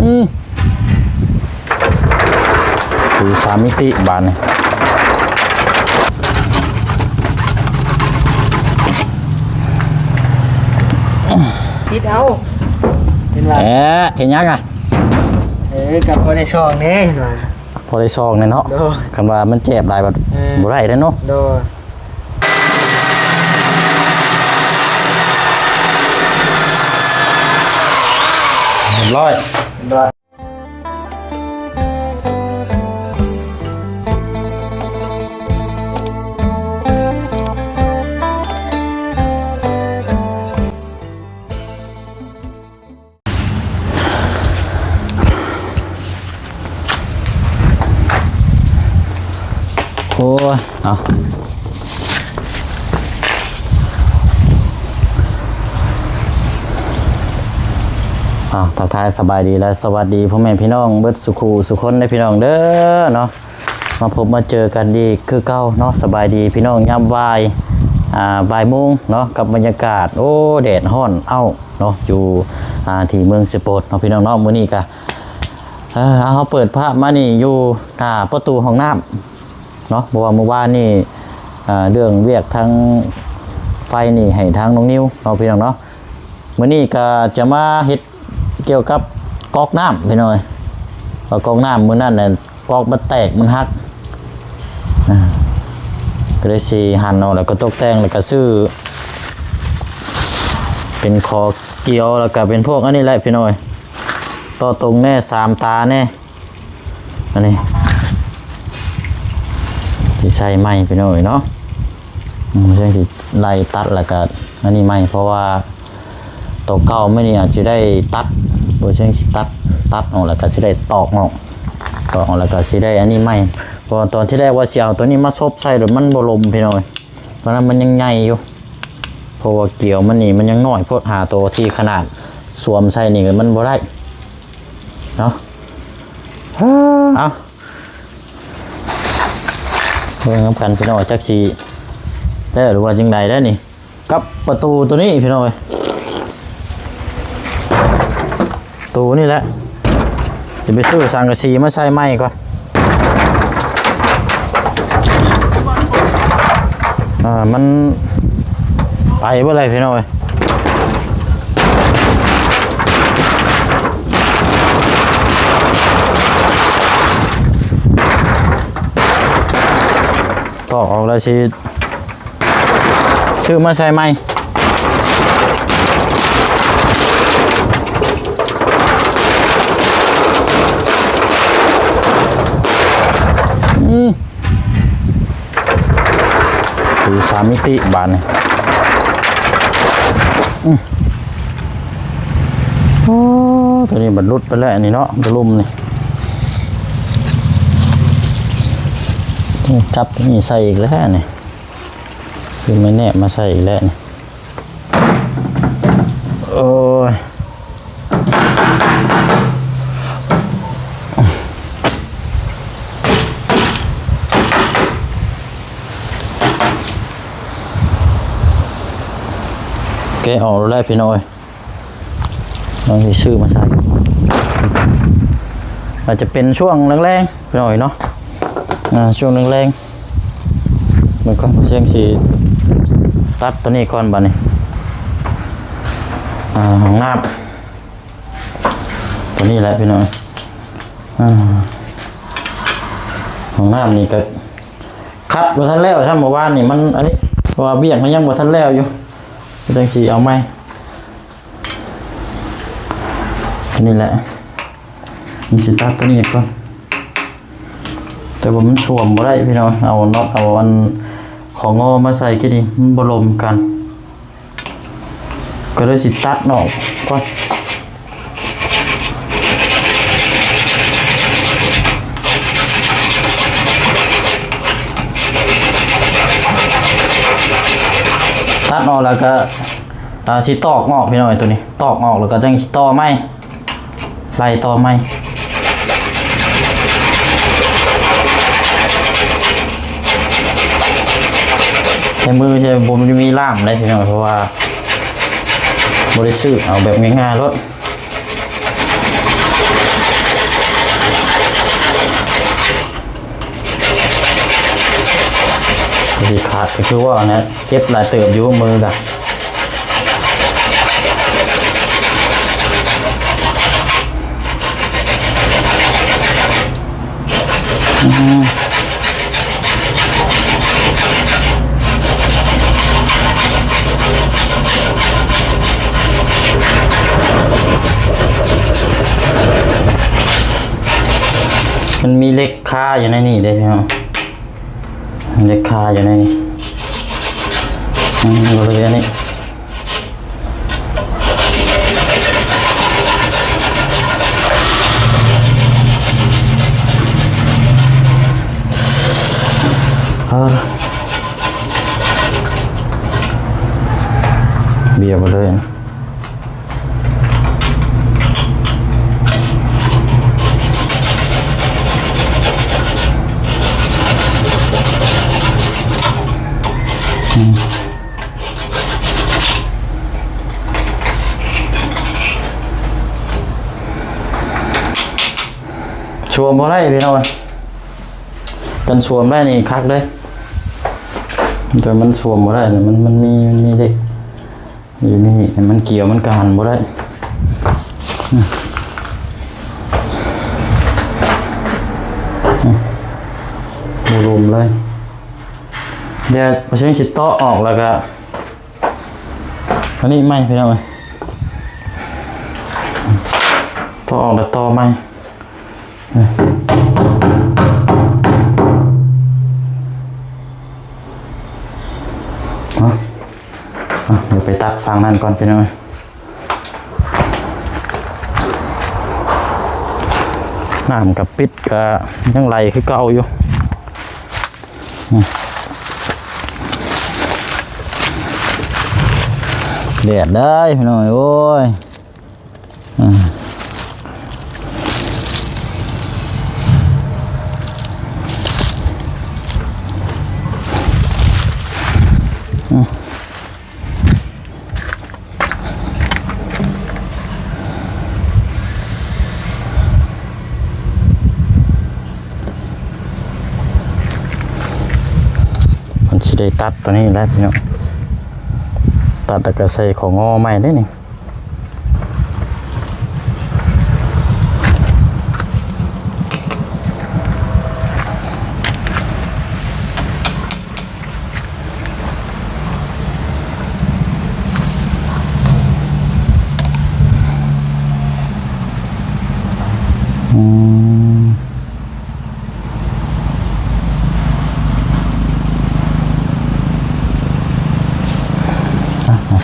คือ3 มิติบานนี่คิดเอาเห็นว่าเห็นยังอ่ะกับพอได้ช่องนี้เห็นว่าพอได้ซองเนี่ยเนาะคำว่ามันเจ็บหลายแบบบ่ได้แล้วเนาะร้อยโอ้ยเอาทักทายสบายดีและสวัสดีพ่อแม่พี่น้องเบิดสุขูสุคนในพี่น้องเด้อเนาะมาพบมาเจอกันดีคือเก้าเนาะสบายดีพี่น้องยามบ่ายโมงเนาะกับบรรยากาศโอ้แดดร้อนเนาะอยู่ที่เมืองเซโปดเนาะพี่น้องเนาะมื้อนี้ก็เอาเปิดภาพมานี่อยู่หน้าประตูห้องน้ำเนาะเพราะว่าเมื่อวานนี่เรื่องเวียกทั้งไฟนี่ให้ทางน้องนิ้วเอาพี่น้องเนาะมื้อนี้ก็จะมาเฮ็ดเกี่ยวกับก๊อกน้ำพี่น้อยก๊อกน้ำมื้อนั้นน่ะก๊อกมันแตกมันหักก็เลยสิหั่นเอาแล้วก็ตกแต่งแล้วก็ซื้อเป็นคอเกี่ยวแล้วก็เป็นพวกอันนี้แหละพี่น้อยต่อตรงแน่3 ตาแน่อันนี้ที่ใช้ไม้พี่น้อยเนาะใช่สิไล่ตัดแล้วก็อันนี้ไม้เพราะว่าตัวเก่าไม่นี่อาจจะได้ตัดโดยเช่นสิตัดออกแล้วก็สิได้ตอกออกแล้วก็สิได้อันนี้ไม่เพราะตอนที่แรกว่าสิเอาตัวนี้มาซบใส่หรือมันบ่ลมพี่น้อยเพราะนั้นมันยังใหญ่อยู่เพราะว่าเกี่ยวมันนี่มันยังน้อยโพดหาตัวที่ขนาดสวมใส่นี่มันบ่ได้เนาะเอาเบิ่งกันพี่น้อยจักสิได้หรือว่าจังใดได้นี่กับประตูตัวนี้พี่น้อยตูนี่แหละจะไปซื้อสังกะสีมาใส่ไม้ก่อนมันไปเมื่อไรพี่น้อยต่อออกแล้วสิซื้อมาใส่ไม้คือ3 มิติบานนี่ตัวนี้บรรลุไปแล้วนี่เนาะบรรลุมนี่จับนี่ใส่อีกแล้วนี่คือไม่แน่มาใส่อีกแล้วนี่โอ้ยแกออกแล้วพี่น้อยลองชื่อมาใส่อาจจะเป็นช่วงแรงๆพี่น้อยเนาะช่วงแรงๆมันก็เชียงสีตัดตัวนี้ก่อนบ้านี่ห้องน้ำตัวนี้แหละพี่น้อยห้องน้ำนี่ก็คัดบ่ทันแล้วใช่เมื่อวานนี่มันอันนี้เพราะว่าเบี้ยมันยังบ่ทันแล้วอยู่จังสีเอาไหมนี่แหละมีสิตัดตัวนี้ก่อนแต่ว่ามันสวมบ่ได้พี่น้องเอาน็อตเอาอันของงอมาใส่กี่ดีมันบ่ลมกันก็เลยสิตัดออกก่อนตัดออกแล้วก็สิตอกออกพี่น้อยตัวนี้ตอกออกแล้วก็จังสิต่อไม้ไล่ต่อไม้ในมือใช่ผมจะมีล่ามเลยพี่น้อยเพราะว่าบริสุทธิ์เอาแบบง่ายๆรถ ดก็คือว่านะเจ็บหลายเติบอยู่มือกะมันมีเล็กค่าอยู่ในนี่ได้ไหมครับเล็กค่าอยู่ในนี่บริเวณนี้เบียร์ไปเลยสวมบ่ได้พี่น้องกันสวมได้นี่คักเลยแต่มันสวมบ่ได้เนี่ยมันมีเด็กอยู่นี่มันเกี่ยวมันกหันบ่ได้บูรุมเลยเดี๋ยวมาช่วยชิดโต๊ะออกแล้วก็อันนี้ไม่พี่น้องโต๊ะออกแล้วโต๊ะไม่เดี๋ยวไปตัดฟังนั่นก่อนพี่น้องน้ำกับปิดก็ยังไหลคือเก่าอยู่แดดได้พี่น้องโอ้ยสิได้ตัดตัวนี้แล้วพี่น้องตัดแล้วก็ใส่ของงอใหม่ได้นี่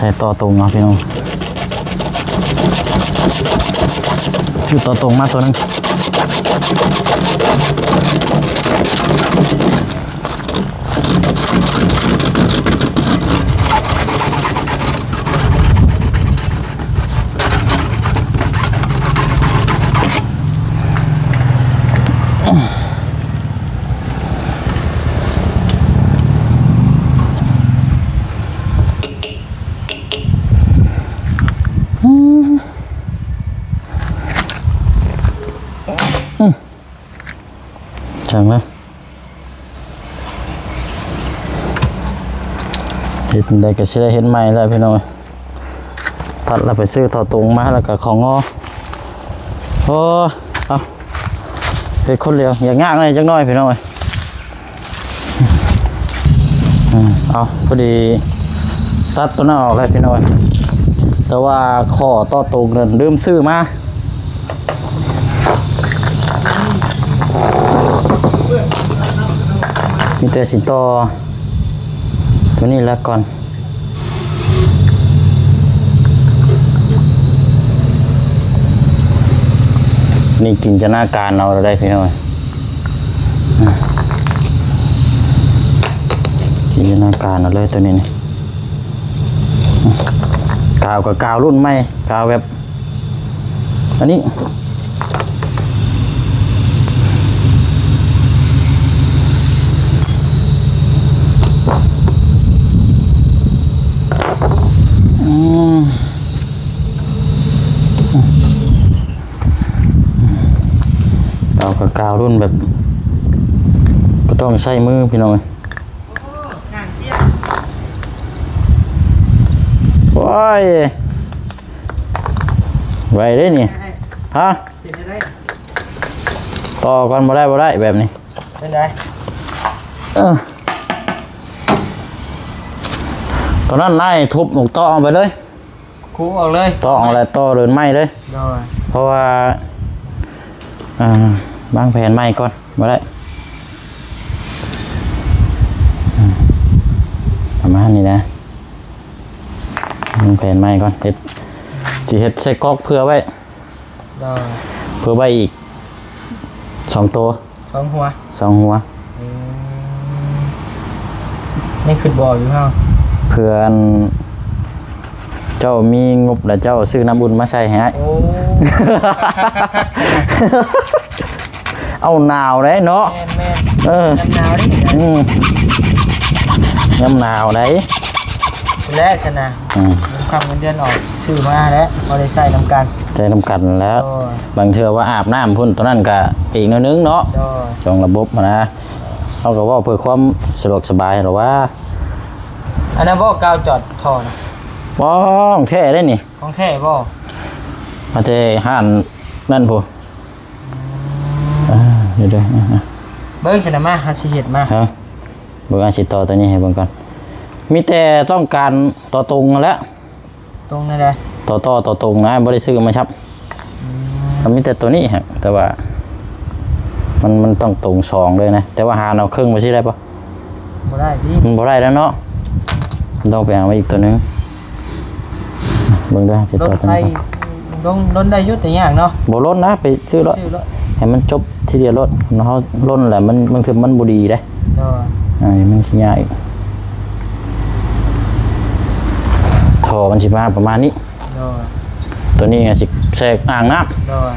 ใส่ต่อตรงเนาะพี่น้องชื่อต่อตรงมาตัวนึงจังเลยเห็นได้ก็ใช้เห็นใหม่แล้วพี่น้องตัดแล้วไปซื้อต่อตรงมาแล้วก็ของงอโอ้เอาเป็นคนเดียวอย่างง่ายเลยจังน้อยพี่น้องเอาพอดีตัดตัวนั้นออกแล้วพี่น้องแต่ว่าข้อต่อตรงนั้นลืมซื้อมามีแต่สิต่อตัวนี้แล้วก่อนนี่จินตนาการเราได้พี่น้อยจินตนาการเราเลยตัวนี้นี่กาวกับกาวรุ่นใหม่กาวแบบอันนี้กาวรุ่นแบบก็ต้องใช้มือพี่น้อง ยไว้ได้นี่ฮะ เป็นได้ ต่อก่อนบ่ได้แบบนี้ เป็นได้ ตอนนั้นนายทุบหนุกต่อเอาไปเลย คูออกเลย ต่ออะไรต่อเดินไม้เลย โดย เพราะว่าบางแผนไม้ก่อนบ่ได้ประมาณนี้นะบางแผนไม้ก่อนเฮ็ดสิเฮ็ดใส่ก๊อกเพื่อไว้ โดย เพื่อไว้อีก2ตัว 2 หัว 2หัว นี่คือบ่ออยู่เฮา เพื่อนเจ้ามีงบแล้วเจ้าซื้อน้ำอุ่นมาใส่ให้ โอ้ เอาหนาวได้เนาะ แม่ เออ น้ำหนาวดิ น้ำหนาวได้ แล้วชนะความเงินเดือนออกซื้อมาแล้วบ่ได้ใช้นํกัน ใจน้ำกันแล้ว โอ้ บางเทื่อว่าอาบน้ำพุ่นตอนนั้นก็อีกหนอยนึงเนาะ โดย สองระบบนะเขาก็ว่าเพื่อความสะดวกสบายหรอว่า อันนั้นบ่กาวจอดท่อนะ ป้องแท้ได้นี่ ของแท้บ่ มาเจห่านนั่นพูเดี๋ยวๆ เบิ่งจะนำมาหาสิเฮ็ดมา ฮะเบิ่งอาชีพต่อตัวนี้ให้เบิ่งก่อนมีแต่ต้องการต่อตรงนั่นแหล้ว ตรงนั่นแหละ ต่อตรงนะบ่ได้ซื้อมาชับมันมีแต่ตัวนี้ฮะแต่ว่ามันต้องตรงสองเลยนะแต่ว่าหาเอาครึ่งมาสิได้ปะ บ่ได้ดิ มันบ่ได้แล้วเนาะต้องไปเอามาอีกตัวหนึงเบิ่งด้วยสิ ร ต่อ ถ ตัว ไฟ นี้ก่อน ลงได้อยู่แต่ยากเนาะ บ่ล้นนะไปซื้อรถ ชื่อรถ ให้มันจบทีเดียวรถเฮาล้นแหละมันคือมันบ่ดีเด้ โดย มันสิยากอีกท่อมันสิมาประมาณนี้ โดย ตัวนี้ก็สิแทรกอ่างน้ำ โดย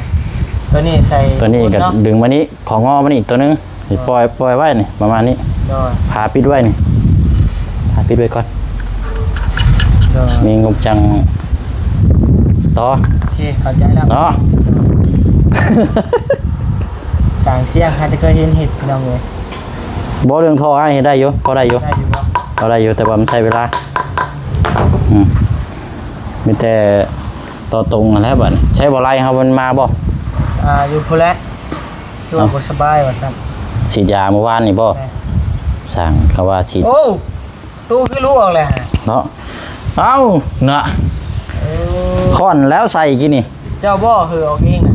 ตัวนี้ใส่ ตัวนี้ก็ เนาะ ดึงมานี้ของงอมานี่อีกตัวหนึงสิปล่อยไว้นี่ประมาณนี้ โดย พาปิดไว้นี่พาปิดไว้ก่อน โดย มีงบจังต่อ โอเคเข้าใจแล้ว เนาะ สางเสียงใครจะเคยเห็นเห็ดพี่น้องเลย บ่เรื่องท่อให้ได้อยู่พอได้อยู่ ได้อยู่บ่ พอได้อยู่แต่ว่ามันใช้เวลามีแต่ต่อตรงนั่นแหละบัดนี้ใช้บ่ไล่เฮามันมาบ่ อยู่พุ่นแหละคือว่าบ่สบายว่าซั่น ฉีดยาเมื่อวานนี่บ่ แม่ สั่งเขาว่าฉีด โอ้ตู้คือรู้ออกเลยฮะ เนาะเอ้าน่ะ เออ ค่อนแล้วใส่กี่นี่ เจ้าบ่คือออกเองน่ะ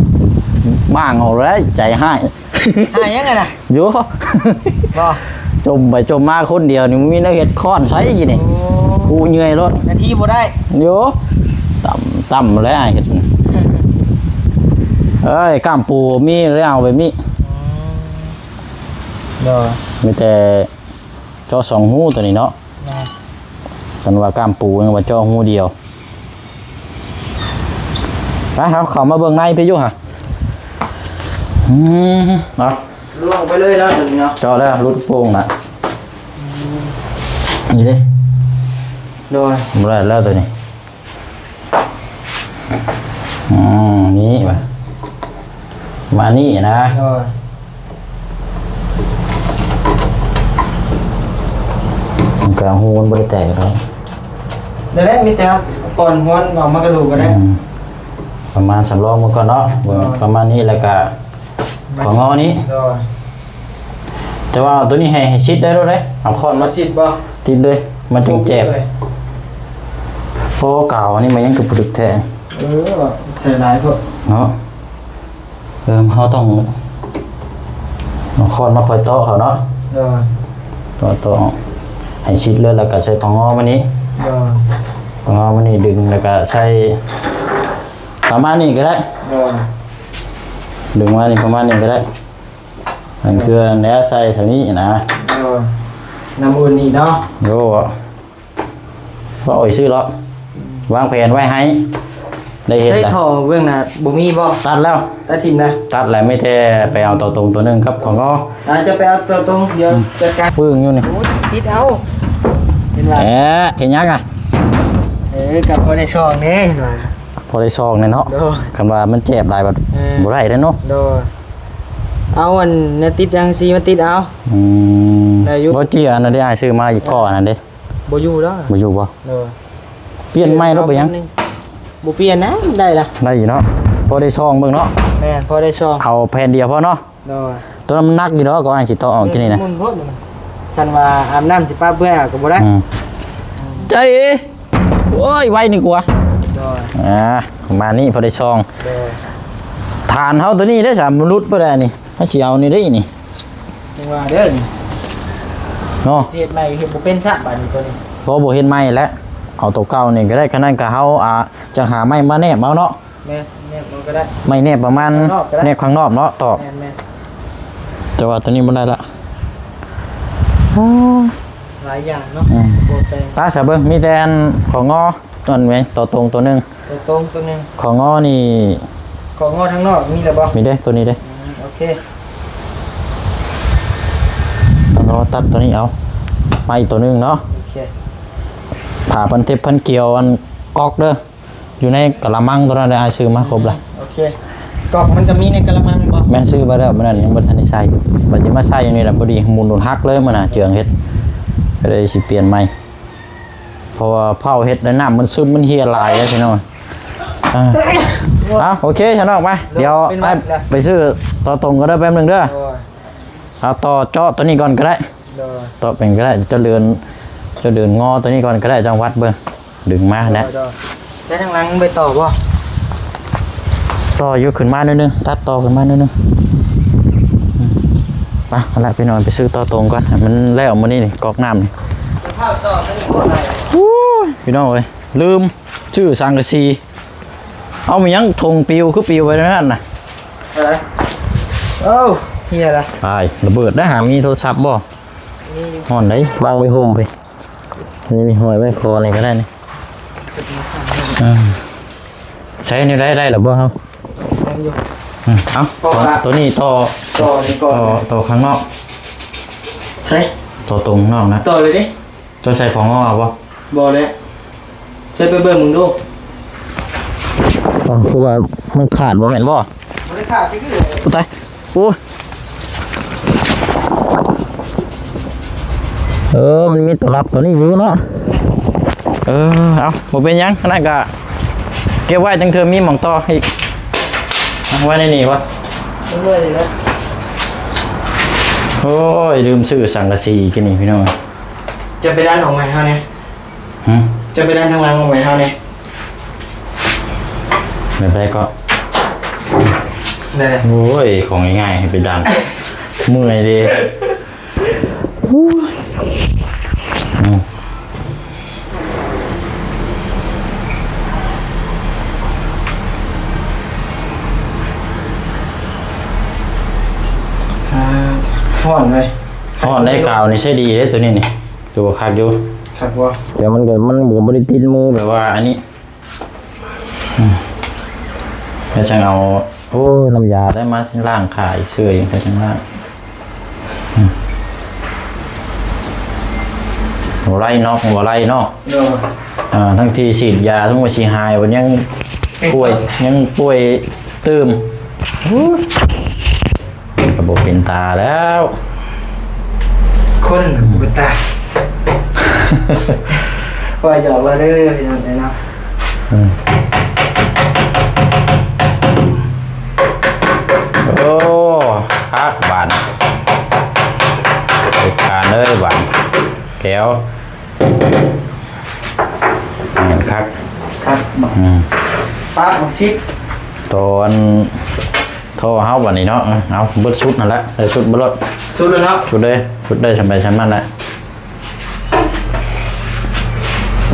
บ้างเอาเลยใจให้ หายังไงน่ะ อยู่ บ่ จมไปจมมาคนเดียวนี่มีนักเฮ็ดค้อนใส่กี่นี่ โอ้ กูเหนื่อยรถ นาทีบ่ได้ อยู่ต่ำแล้วไอ้เฮ็ดเอ้ยกล้ามปูมีเลยเอาแบบนี้ เด้อ มีแต่จอสองหูตัวนี้เนาะ นะ กันว่ากล้ามปูยังว่าจอหูเดียวไปครับเข้ามาเบิ่งในพี่อยู่ฮะเนาะ ล่วงไปเลยแล้วตัวนี้เนาะ จอแล้วรุดโป่งน่ะนี่ดิ โดย บ่ได้แล้วตัวนี้นี่มานี่นะ โดย มันกลางหูมันบ่ได้แตกแล้ว เดี๋ยวแรกมีแต่ก่อนหัวออกมากระดูกก็ได้ ประมาณสำรองมันก่อนเนาะประมาณนี้แล้วก็ของงอนี้ โดย แต่ว่าตัวนี้ให้ชิดได้ด้วยเอาค้อนมา มาสิบบ่ ติดเลยมันจึงเจ็บเพราะเก่าอันนี้มันยังกระปุกแท้ ใส่หลายพวก เนาะเขาต้องเอาค้อนมาคอยโต๊ะเขาเนาะ โดย โต๊ะให้ชิดเลยแล้วก็ใช้ของงอมันนี้ โดย ของงอมันนี้ดึงแล้วก็ใช้ประมาณนี้ก็ได้ โดย ดึงมานี่ประมาณนี้ก็ได้มันคือเนื้อใส่เท่านี้นะ โดยน้ำอุ่นนี่เนาะ โย่ว่าโอ้ยซื้อแล้ววางแผนไว้ให้ได้เห็น ใช้ แล้ว ท่อเบื้องหน้าบ่มีบ่ ตัดแล้ว ตัดทิมนะ ตัดแล้วไม่แท้ไปเอาตัวตรงตัวหนึงครับของงอ อาจจะไปเอาตัวตรงเดี๋ยวจัดการ ปึ้งอยู่นี่ โอ้ยติดเอาเห็นว่า เห็นยังอ่ะ กับคนในช่องนี้เห็นว่า พอได้ซองเนี่ยเนาะ โดย คันว่ามันเจ็บหลายแบบบ่ได้เด้อเนาะ โดยเอาอันเนี่ยติดยังซีมาติดเอา ได้อยู่ บ่เจียอันนั้นได้อ้ายซื้อมาอีกก้อนอันนั้นเด้ บ่อยู่แล้ว บ่อยู่บ่ โดย เปลี่ยนใหม่แล้วไปยัง บ่เปลี่ยนนะได้ล่ะ ได้อยู่เนาะพอได้ซองเบิ่งเนาะ แม่นพอได้ซอง เอาแผ่นเดียวพอเนาะ โดย ตัวนั้นมันหนักอยู่เนาะก็อ้ายสิต่อออกที่นี่นะ มุนโพดมันคันว่าอาบน้ำสิป้าเบื่อก็บ่ได้ ใจโอ้ยไว้นี่กว่า โดย ประมาณนี้พอได้ซอง โดย ทานเฮาตัวนี้ได้สามมนุษย์บ่ได้นี่ถ้าสิเอานี่ได้นี่ จังว่าเด้อนี่ เนาะ เสียดใหม่เฮ็ดบ่เป็นซะบัดนี้ตัวนี้ พอบ่เห็นไม้แล้วเอาตัวเก่านี่ก็ได้คันนั้นก็เฮาจะหาไม้มาแนบเอาเนาะ แม่เนี่ยมันก็ได้ ไม้แนบประมาณ ข้างนอกก็ได้ แนบข้างนอกเนาะตอก แม่น แต่ว่าตัวนี้บ่ได้ละ ๆหลายอย่างเนาะโปรแตง ป้าซะเบิ่งมีแต่อันของงอตัวนั้นไว้ตัวตรงตัวหนึง ตัวตรงตัวหนึง ของงอนี่ ของงอทั้งนอกมีแล้วบ่ มีเด้ตัวนี้เด้ โอเค ของงอตัดตัวนี้เอามาอีกตัวหนึงเนาะ โอเค ผ่าพันเทปพันเกี่ยวอันก๊อกเด้ออยู่ในกะละมังตัวนั้นได้อ้ายซื้อมาครบละ โอเคกล่องมันก็มีในกระมังบ่ แม่นซื้อมาแล้วมันนั้นยังบ่ทันได้ใช้บัดสิมาใช้อย่างนี้ล่ะบ่ดีหมุนโดนหักเลยมันน่ะเจืองเฮ็ดก็เลยสิเปลี่ยนใหม่เพราะว่าเผาเฮ็ดแล้วน้ำมันซึมมันเหี่ยหลายแล้วพี่น้องโอเคฉันออกมาเดี๋ยวไปซื้อต่อตรงก็ได้แป๊บนึงเด้อ โดย เอาต่อเจาะตัวนี้ก่อนก็ได้ โดย ต่อเป็นก็ได้จะเดินงอตัวนี้ก่อนก็ได้จังวัดเบิ่งดึงมานะ โดยได้ทางหลังไปต่อบ่ ต่ออยู่ขึ้นมาหนิดนึงตัดต่อขึ้นมาหนิดนึงไปเอาละพี่น้องไปซื้อต่อตรงก่อนให้มันแล้วมื้อนี้นี่ก๊อกน้ำนี่ ข้าวต่อไม่มีคนอะไร พี่น้องเอ้ยลืมชื่อสังกะสีเอามียังธงปิวคือปิวไว้นั่นน่ะ อะไรโอ้เฮียละ ตายระเบิดได้หามีโทรศัพท์บ่ นี่อยู่ ห่อนได้วางไว้โฮมไปนี่มีหอยไว้คออะไรก็ได้นี่ใช้นี่ได้หรือบ่ครับ ยังอยู่ เอาตัวนี้ต่อ ต่อนี่ก่อน ต่อข้างนอก ใช่ ต่อตรงนอกนะ ต่อเลยดิ จะใส่ของงอกเอาบ่ บ่เลยใช่ไปเบิ่งมึงดู คือว่ามันขาดบ่แม่นบ่ บ่ได้ขาดที่คือ ปุ๊ตายโอ้มันมีตัวรับตัวนี้อยู่เนาะเอาบ่เป็นหยังขนาดก็เก็บไว้จังเธอมีหม่องต่ออีกเอาไว้ในนี่วะ เมื่อยเลยนะ โอ้ยลืมซื้อสังกะสีกินนี่พี่น้อง จะไปด้านของใหม่เฮาเนี่ยจะไปด้านทางหลังของใหม่เฮาเนี่ย ไม่เป็นไรก็ ได้ โอ้ยของง่ายๆให้ไปดันเมื่อยดีห่อนเลย ห่อนได้กาวนี่ใช่ดีเลยตัวนี้นี่ตัวคักอยู่ ครับว่า เดี๋ยวมันเกิดมันหมูบริติดมือแบบว่าอันนี้แล้วช่างเอาโอ้น้ำยาได้มาล่างขายเสื้ออย่างไรช่างล่างหัวไล่นอกหัวไล่นอก โดน ทั้งที่ฉีดยาทั้งว่าฉีหายวันยังป่วยตื้มระบบเป็นตาแล้ว คนบุตาว่าหยอกว่าเรื่อยๆอย่างไรนะ โอ้พักบานติดการเลยบานแก้วเห็นคัก ครับป้าของซิป ตอนโทรเฮาวันนี้เนาะเอาเบิดชุดนั่นแหละใส่ชุดเบิด ชุดเลยเนาะ ชุดเลยฉันไปฉันมันแหละ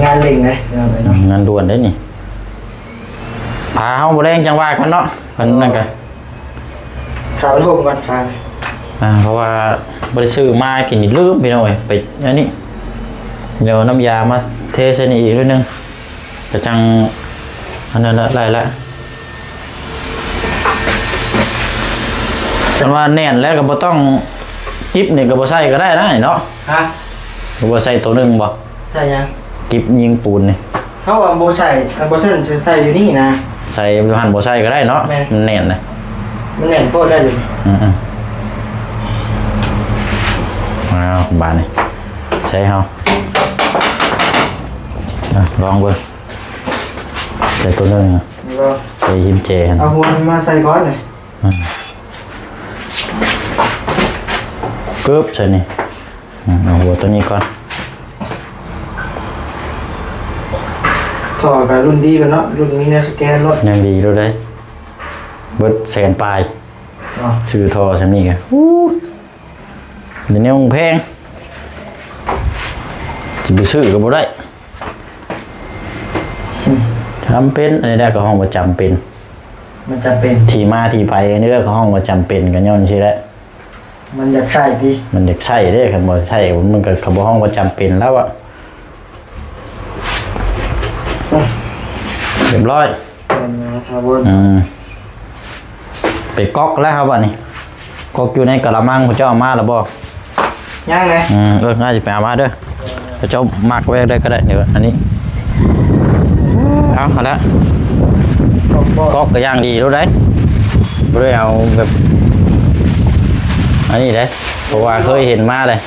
งานเล่งเลยเนาะ งานด่วนได้นี่พาเฮาบ่แรงจังว่ากันเนาะมันนั่นกัน ขาไปโฮมก่อนขา เพราะว่าบริซื้อมากินนี่ลืมพี่น้อยไปอันนี้เดี๋ยวน้ำยามาเทใส่นี่อีกด้วยนึงจะจังอันนั้นละไรละฉันว่าแน่นแล้วก็บ่ต้องกิ๊บนี่ก็บ่ใส่ก็ได้นะเนาะ ฮะ ก็บ่ใส่ตัวหนึงบ่ ใส่ยัง กิ๊บยิงปูนนี่ เขาว่าโบใส่โบเส้นจะใส่อยู่นี่นะ ใส่อยู่หั่นบ่ใส่ก็ได้เนาะมันแน่นนะ มันแน่นโคตรได้เลย อ้าวบานนี่ใส่เฮาลองเบิ่ง ใส่ตัวนึง นี่ก็ ใส่หิมเจน เอาหัวมาใส่ก้อนเลย ปึ๊บใส่นี่เอาหัวตัวนี้ก่อน ถอดกับรุ่นดีกันเนาะรุ่นมีแนวสแกนรถ ยังดีดูได้เบิดแสนปลาย อ๋อ ชื่อทอใช่ไหมกันเดี๋ยวนี้มันแพงจะไปซื้อก็บ่ได้จำเป็นอันนี้ได้ก็ห้องประจำเป็น มันจะเป็น ที่มาที่ไปอันนี้ได้ก็ห้องประจำเป็นกันย้อนใช่แหละ มันอยากใช่ดี มันอยากใช่เด้คันบ่ใช่มันก็คำว่าห้องประจำเป็นแล้วอะเรียบร้อย เป็นนะครับบน ไปก๊อกแล้วครับวันนี้ก๊อกอยู่ในกะละมังพระเจ้าเอามาแล้วบ่ ย่างเลย น่าจะไปเอามาเด้อพระเจ้ามักไว้ได้ก็ได้เดี๋ยวอันนี้เอาละก๊อกก็ย่างดีรู้ได้บ่ได้เอาแบบอันนี้ได้เพราะว่าเคยเห็นมาเลย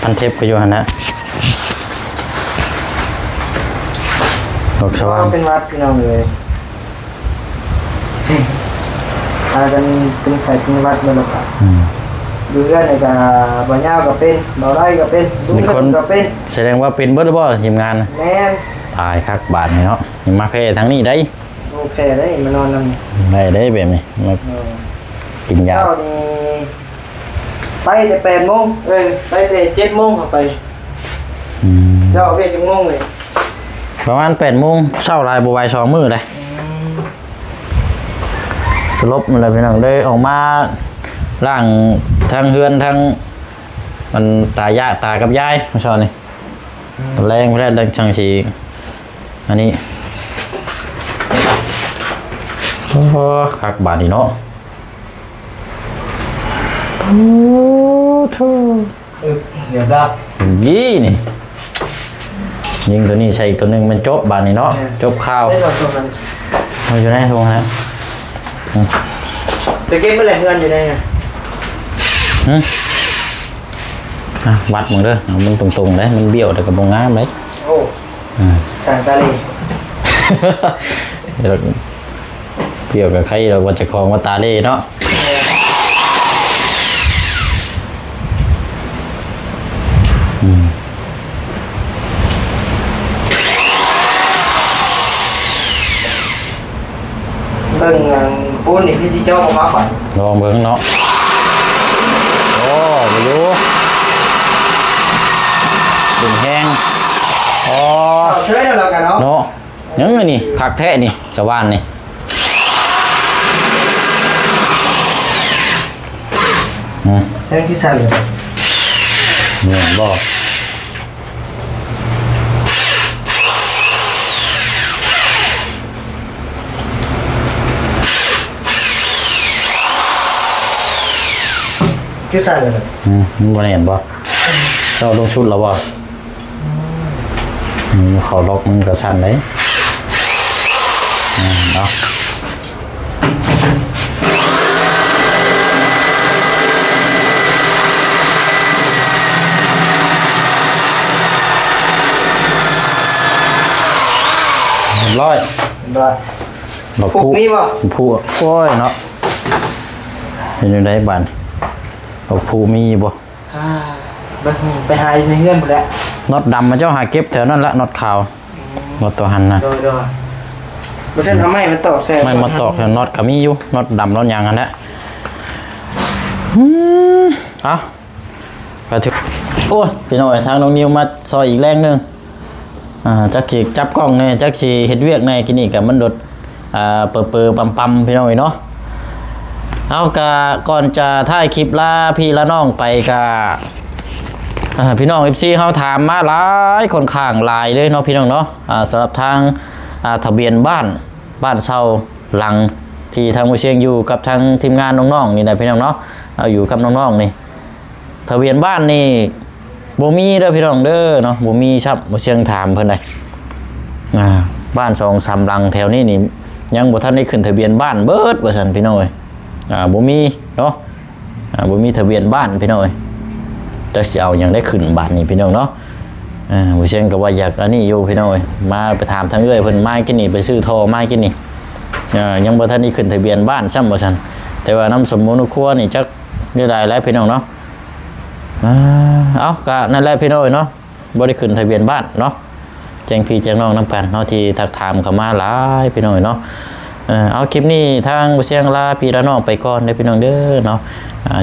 พันเทปก็อยู่หั่นนะบอกสว่าง เป็นวัดพี่น้องเลยพากันเป็นไข่เป็นวัดมาหรอกครับดูเรื่องในการบ่ย่าวก็เป็นบ่ได้ก็เป็นดูเรื่องก็เป็น แสดงว่าเป็นเบิดบ่ทีมงาน แม่น ตายคักบาทนี่เนาะยังมาแพ้ทั้งนี้ได้ โอเคได้มานอนนำ ได้แบบนี้มากินยา เช้านี่ไปแต่8 โมงไปแต่7 โมงเข้าไปเจ้าเวทจังโมงเลย ประมาณ8 โมงเช้าลายบ่ไหว2 มื้อเลยสลบมันเลยพี่น้องได้ออกมาล่างทางเฮือนทางมันตากับยายมาชอนนี่แรงพระแรงช่างสีอันนี้โอ้คักบาทนี่เนาะโอ้โธ่ เดี๋ยวได้ ยี่นี่ยิงตัวนี้ใส่อีกตัวหนึงมันจบบาทนี่เนาะจบข้าว ได้หมดตรงนั้น มันอยู่ในทงนะ จะเก็บเมื่อไหร่เงินอยู่ในไง วัดมึงเด้อเอามึงตรงๆเลยมันเบี้ยวแต่กับบงงามเลย โอ้สั่งตาลี เดี๋ยวเบี้ยวกับใครเราวัจะคลองว่าตาเล่เนาะเบิ่งปูนนี่พี่สิเจ้าของมาฝัน ลองเบิ่งเนาะโอ้ไปดูดึงแห้งอ๋อ เอาเชื่อเดี๋ยวเรากันเนาะ เนาะยังไงนี่คักแท้นี่สว่านนี่ เรื่องที่สั่นเลย เนี่ยบอกที่สั่นเลย มึงบ่ได้เห็นบ่เราลงชุดแล้วบ่เขาล็อกมึงกระชันเลยเนาะร้อย ได้ เรา ผูกมีบ่ ผู้โอ้ยเนาะเป็นยังไงบ้านเราผู้มีบ่ ไปหาในเงื่อนหมดแล้ว น็อตดำมันเจ้าหาเก็บแถวนั้นละน็อตขาวน็อตตัวหันนะ โดยเส้นทำไมมันตอกแซ่ ไม่มาตอกแถวน็อตก็มีอยู่น็อตดำน็อตยางอันนั้นเอาไปถึงโอ้ยพี่น้อยทางน้องนิวมาซอยอีกแรงหนึงจักสีจับกล้องเนี่ยจักสีเฮ็ดเวียกในกินนี่กับมันโดดเปิดปั๊มพี่น้อยเนาะเอากะก่อนจะถ่ายคลิปลาพี่ละน้องไปกะพี่น้อง FC เฮาถามมาหลายคนข้างหลายเลยเนาะพี่น้องเนาะสำหรับทางทะเบียนบ้านเช่าหลังที่ทางผู้เชียงอยู่กับทางทีมงานน้องๆนี่นะพี่น้องเนาะเอาอยู่กับน้องๆนี่ทะเบียนบ้านนี่บ่มีเด้อพี่น้องเด้อเนาะบ่มีครับผู้เชียงถามเพิ่นได้บ้าน2-3หลังแถวนี้นี่ยังบ่ทันได้ขึ้นทะเบียนบ้านเบิดว่าซั่นพี่น้องเอ้ยบ่มีเนาะบ่มีทะเบียนบ้านพี่น้องเอ้ยจะสิเอาหยังได้ขึ้นบ้านนี่พี่น้องเนาะ ผู้เชี่ยงก็ว่าอยากอันนี้อยู่พี่น้อยมาไปถามทางเอ้ยเพิ่นมากินนี่ไปซื้อโทรมากินนี่ยังบ่ทันได้ขึ้นทะเบียนบ้านซ้ำบ่ซั่นแต่ว่าน้ำสมมุติครัวนี่จักได้หลายแล้วพี่น้องเนาะเอาก็นั่นแหละพี่น้อยเนาะบ่ได้ขึ้นทะเบียนบ้านเนาะแจ้งพี่แจ้งน้องนำกันเนาะที่ทักถามเข้ามาหลายพี่น้อยเนาะเอาคลิปนี้ทางผู้เชี่ยงลาพี่ละน้องไปก่อนเด้อพี่น้องเด้อเนาะ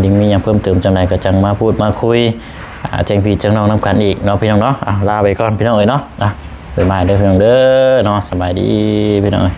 ดิ่งมีหยังเพิ่มเติมจังไดก็จังมาพูดมาคุยแจ้งพี่แจ้งน้องนำกันอีกเนาะพี่น้องเนาะลาไปก่อนพี่น้องเอ้ยเนาะไปมาเด้อพี่น้องเด้อเนาะสบายดีพี่น้องเอ้ย